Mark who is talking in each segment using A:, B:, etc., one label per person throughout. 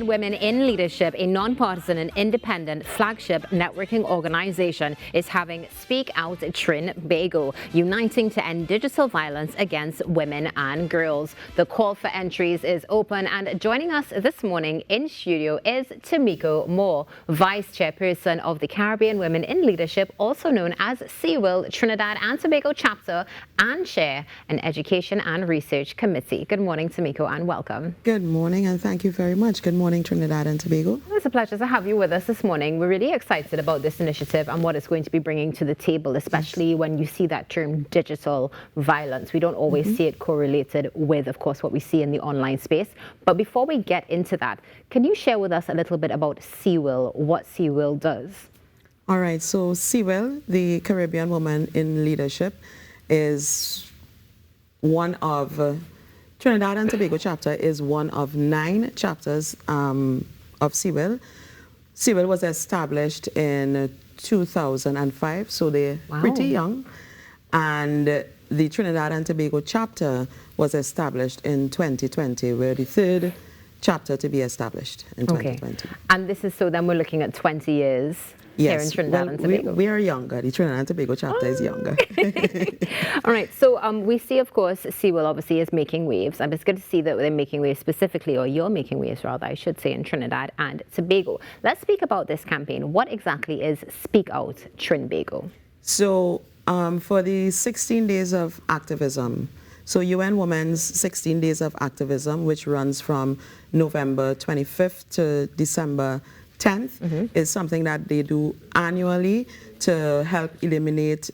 A: Caribbean Women in Leadership, a nonpartisan and independent flagship networking organization, is having Speak Out Trinbago, uniting to end digital violence against women and girls. The call for entries is open, and joining us this morning in studio is Tammico Moore, Vice-Chairperson of the Caribbean Women in Leadership, also known as CIWiL, Trinidad and Tobago Chapter, and Chair an Education and Research Committee. Good morning, Tammico, and welcome.
B: Good morning, and thank you very much. Good morning, Trinidad and Tobago.
A: It's a pleasure to have you with us this morning. We're really excited about this initiative and what it's going to be bringing to the table, especially when you see that term digital violence. We don't always see it correlated with, of course, what we see in the online space. But before we get into that, can you share with us a little bit about CIWiL, what CIWiL does?
B: All right, so CIWiL, the Caribbean Women in Leadership, is one of Trinidad and Tobago chapter is one of 9 chapters of CIWiL. CIWiL was established in 2005, so they're pretty young. And the Trinidad and Tobago chapter was established in 2020. We're the 3rd chapter to be established in 2020.
A: And this is, so then we're looking at 20 years. Here in Trinidad and Tobago.
B: We are younger. The Trinidad and Tobago chapter is younger.
A: All right. So we see, of course, CIWiL obviously is making waves. And it's good to see that they're making waves specifically, or you're making waves rather, I should say, in Trinidad and Tobago. Let's speak about this campaign. What exactly is Speak Out Trinbago? So
B: for the 16 days of activism, so UN Women's 16 Days of Activism, which runs from November 25th to December 10th, is something that they do annually to help eliminate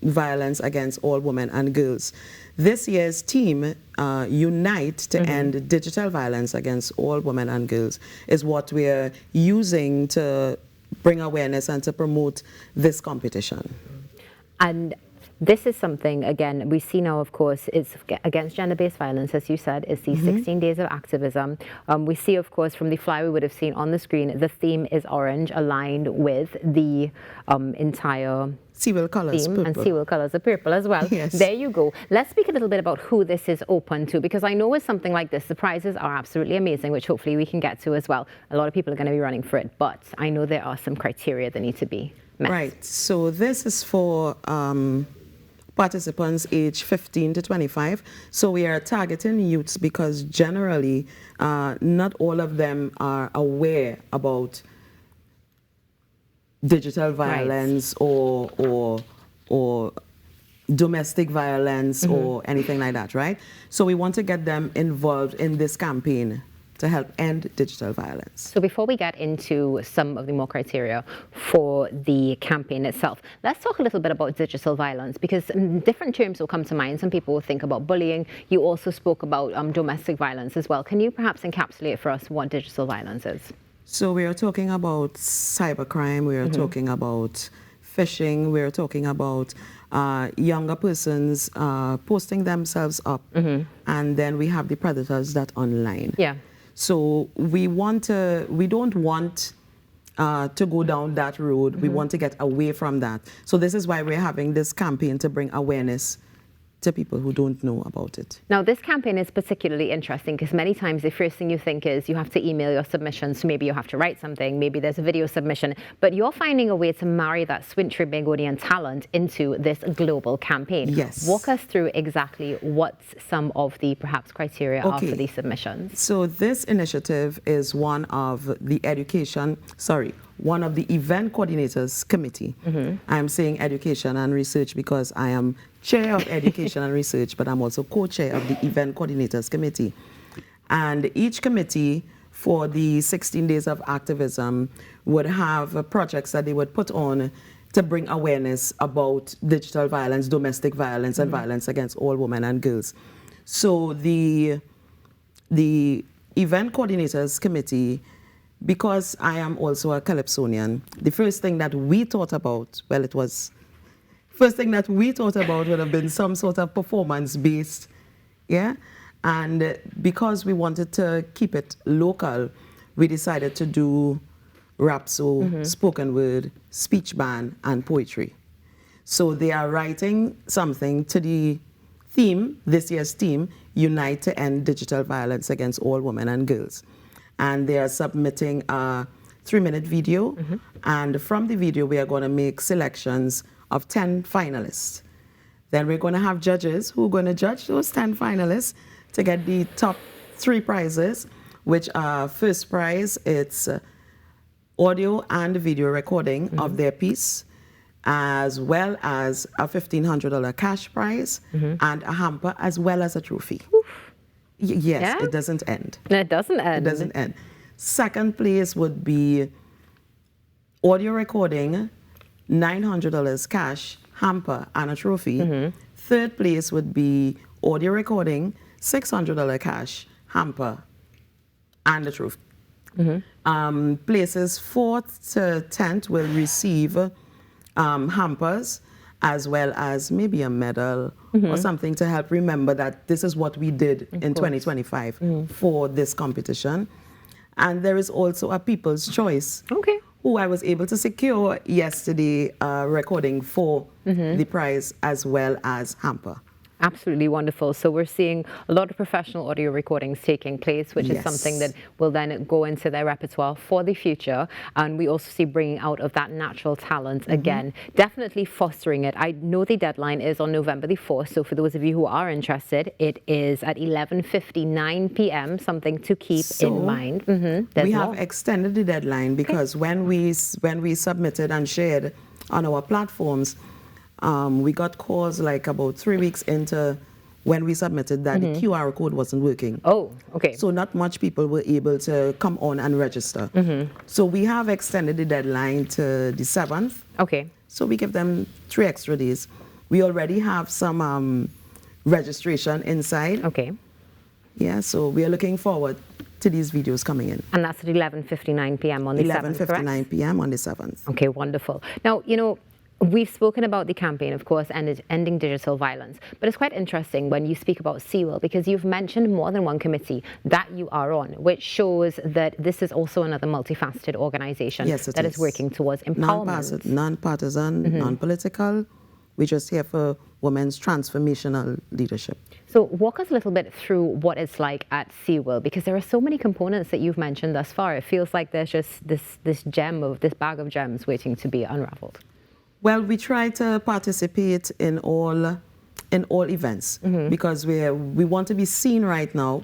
B: violence against all women and girls. This year's theme, Unite to End Digital Violence Against All Women and Girls, is what we're using to bring awareness and to promote this competition.
A: And this is something, again, we see now, of course, it's against gender-based violence, as you said, is the 16 days of activism. We see, of course, from the flyer we would have seen on the screen, the theme is orange, aligned with the entire
B: CIWiL colors,
A: theme,
B: purple.
A: And CIWiL colors are purple as well.
B: Yes.
A: There you go. Let's speak a little bit about who this is open to, because I know with something like this, the prizes are absolutely amazing, which hopefully we can get to as well. A lot of people are going to be running for it, but I know there are some criteria that need to be met.
B: Right. So this is for participants aged 15 to 25. So we are targeting youths because generally not all of them are aware about digital violence or domestic violence or anything like that, right? So we want to get them involved in this campaign to help end digital violence.
A: So before we get into some of the more criteria for the campaign itself, let's talk a little bit about digital violence, because different terms will come to mind. Some people will think about bullying. You also spoke about domestic violence as well. Can you perhaps encapsulate for us what digital violence is?
B: So we are talking about cybercrime, we are talking about phishing, we are talking about younger persons posting themselves up, and then we have the predators that online.
A: Yeah.
B: So we don't want to go down that road. We want to get away from that. So this is why we're having this campaign to bring awareness to people who don't know about it.
A: Now, this campaign is particularly interesting because many times the first thing you think is you have to email your submissions. So maybe you have to write something, maybe there's a video submission, but you're finding a way to marry that Trinbagonian talent into this global campaign.
B: Yes.
A: Walk us through exactly what some of the perhaps criteria are for these submissions.
B: So this initiative is one of the one of the event coordinators committee. I'm saying education and research because I am chair of education and research, but I'm also co-chair of the event coordinators committee. And each committee for the 16 days of activism would have projects that they would put on to bring awareness about digital violence, domestic violence, and violence against all women and girls. So the event coordinators committee, because I am also a Calypsonian, the first thing that we thought about, first thing that we thought about would have been some sort of performance-based, and because we wanted to keep it local, we decided to do rhapsody, spoken word, speech band, and poetry. So they are writing something to the theme, this year's theme, Unite to End Digital Violence Against All Women and Girls. and they are submitting a 3-minute video. And from the video, we are going to make selections of 10 finalists. Then we're going to have judges who are going to judge those 10 finalists to get the top 3 prizes, which are first prize, it's audio and video recording of their piece, as well as a $1,500 cash prize and a hamper, as well as a trophy. Yes, it doesn't end.
A: It doesn't end.
B: It doesn't end. Second place would be audio recording, $900 cash, hamper, and a trophy. Third place would be audio recording, $600 cash, hamper, and a trophy. Places 4th to 10th will receive hampers, as well as maybe a medal or something to help remember that this is what we did in 2025 for this competition. And there is also a People's Choice, who I was able to secure yesterday, recording for the prize as well as hamper.
A: Absolutely wonderful. So we're seeing a lot of professional audio recordings taking place, which is something that will then go into their repertoire for the future. And we also see bringing out of that natural talent again, definitely fostering it. I know the deadline is on November the 4th. So for those of you who are interested, it is at 11:59 p.m., something to keep in mind.
B: We have extended the deadline because when we submitted and shared on our platforms, we got calls like about 3 weeks into when we submitted that the QR code wasn't working. So not much people were able to come on and register. So we have extended the deadline to the 7th. So we give them 3 extra days. We already have some registration inside. Yeah, so we are looking forward to these videos coming in.
A: And that's at 11:59 p.m. on the 7th,
B: 11:59 p.m. on the 7th.
A: Okay, wonderful. Now, you know, we've spoken about the campaign, of course, and ending digital violence. But it's quite interesting when you speak about CIWiL, because you've mentioned more than one committee that you are on, which shows that this is also another multifaceted organization that is working towards empowerment.
B: Non-partisan, non-political. We're just here for women's transformational leadership.
A: So walk us a little bit through what it's like at CIWiL, because there are so many components that you've mentioned thus far. It feels like there's just this bag of gems waiting to be unraveled.
B: Well, we try to participate in all events because we want to be seen right now.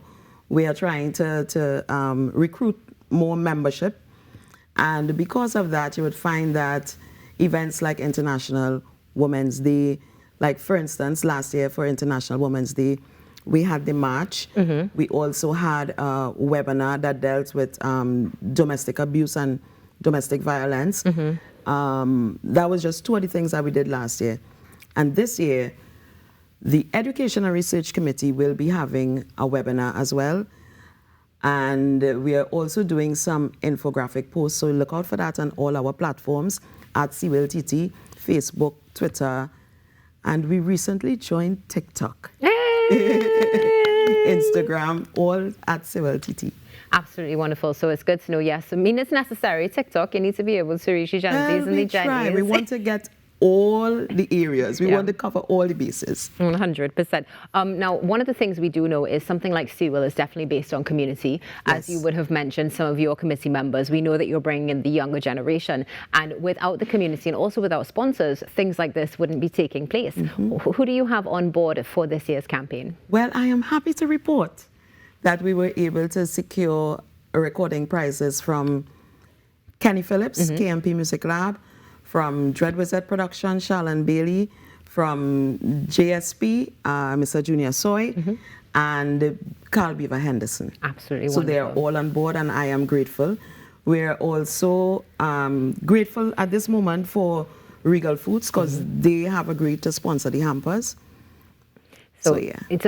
B: We are trying to recruit more membership, and because of that, you would find that events like International Women's Day, like for instance, last year for International Women's Day, we had the march. We also had a webinar that dealt with domestic abuse and domestic violence. That was just 2 of the things that we did last year. And this year, the Education and Research Committee will be having a webinar as well. And we are also doing some infographic posts, so look out for that on all our platforms at CIWiL TT, Facebook, Twitter, and we recently joined TikTok, Instagram, all at CIWiL TT.
A: Absolutely wonderful. So it's good to know, yes. I mean, it's necessary. TikTok, you need to be able to reach the Genzies and the Jennies.
B: We want to get all the areas. We want to cover all the bases.
A: 100%. Now, one of the things we do know is something like CIWiL is definitely based on community. As you would have mentioned, some of your committee members, we know that you're bringing in the younger generation. And without the community and also without sponsors, things like this wouldn't be taking place. Who do you have on board for this year's campaign?
B: Well, I am happy to report that we were able to secure recording prizes from Kenny Phillips, KMP Music Lab, from Dread Wizard Production, Charlene Bailey, from JSP, Mr. Junior Soy, and Carl Beaver Henderson.
A: Absolutely
B: so
A: wonderful.
B: they are all on board, and I am grateful. We're also grateful at this moment for Regal Foods, because they have agreed to sponsor the hampers. So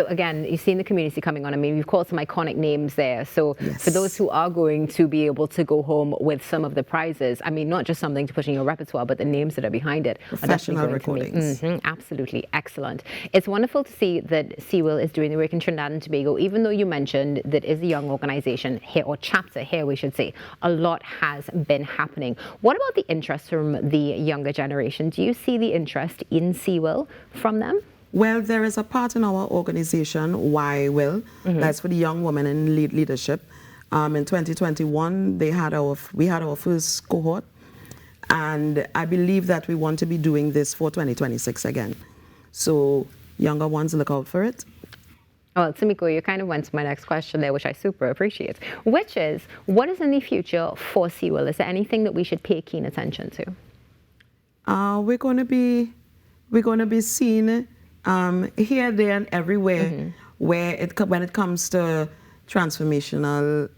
B: again, you've seen the community coming on. I mean, we've called some iconic names there. So for those who are going to be able to go home with some of the prizes, I mean, not just something to put in your repertoire, but the names that are behind it. Professional recordings.
A: Absolutely. Excellent. It's wonderful to see that CIWiL is doing the work in Trinidad and Tobago, even though you mentioned that is a young organization here, or chapter here, we should say. A lot has been happening. What about the interest from the younger generation? Do you see the interest in CIWiL from them?
B: Well, there is a part in our organization, CIWiL, that's for the young women in leadership. In 2021, we had our first cohort, and I believe that we want to be doing this for 2026 again. So younger ones, look out for it.
A: Well, Tammico, you kind of went to my next question there, which I super appreciate, which is, what is in the future for CIWiL? Is there anything that we should pay keen attention to?
B: We're going to be seen here, there, and everywhere when it comes to transformational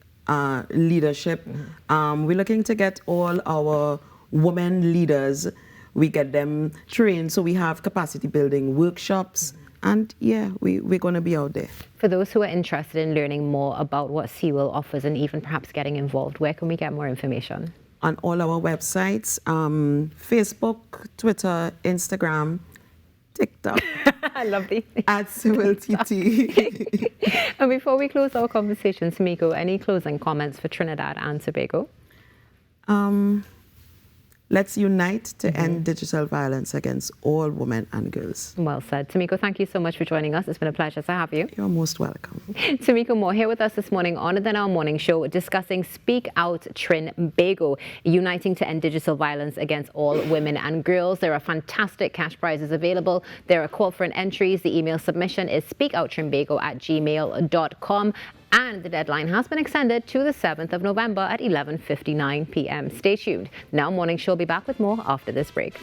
B: leadership. We're looking to get all our women leaders, we get them trained, so we have capacity building workshops. And yeah, we're going to be out there.
A: For those who are interested in learning more about what CIWiL offers and even perhaps getting involved, where can we get more information?
B: On all our websites, Facebook, Twitter, Instagram, TikTok.
A: I love these.
B: At CIWiL TT.
A: And before we close our conversation, Tammico, any closing comments for Trinidad and Tobago?
B: Let's unite to end digital violence against all women and girls.
A: Well said. Tammico, thank you so much for joining us. It's been a pleasure to have you.
B: You're most welcome.
A: Tammico Moore here with us this morning on the Now Morning Show, discussing Speak Out Trinbago, uniting to end digital violence against all women and girls. There are fantastic cash prizes available. There are call for entries. The email submission is speakouttrinbago@gmail.com. And the deadline has been extended to the 7th of November at 11:59 p.m. Stay tuned. Now Morning Show will be back with more after this break.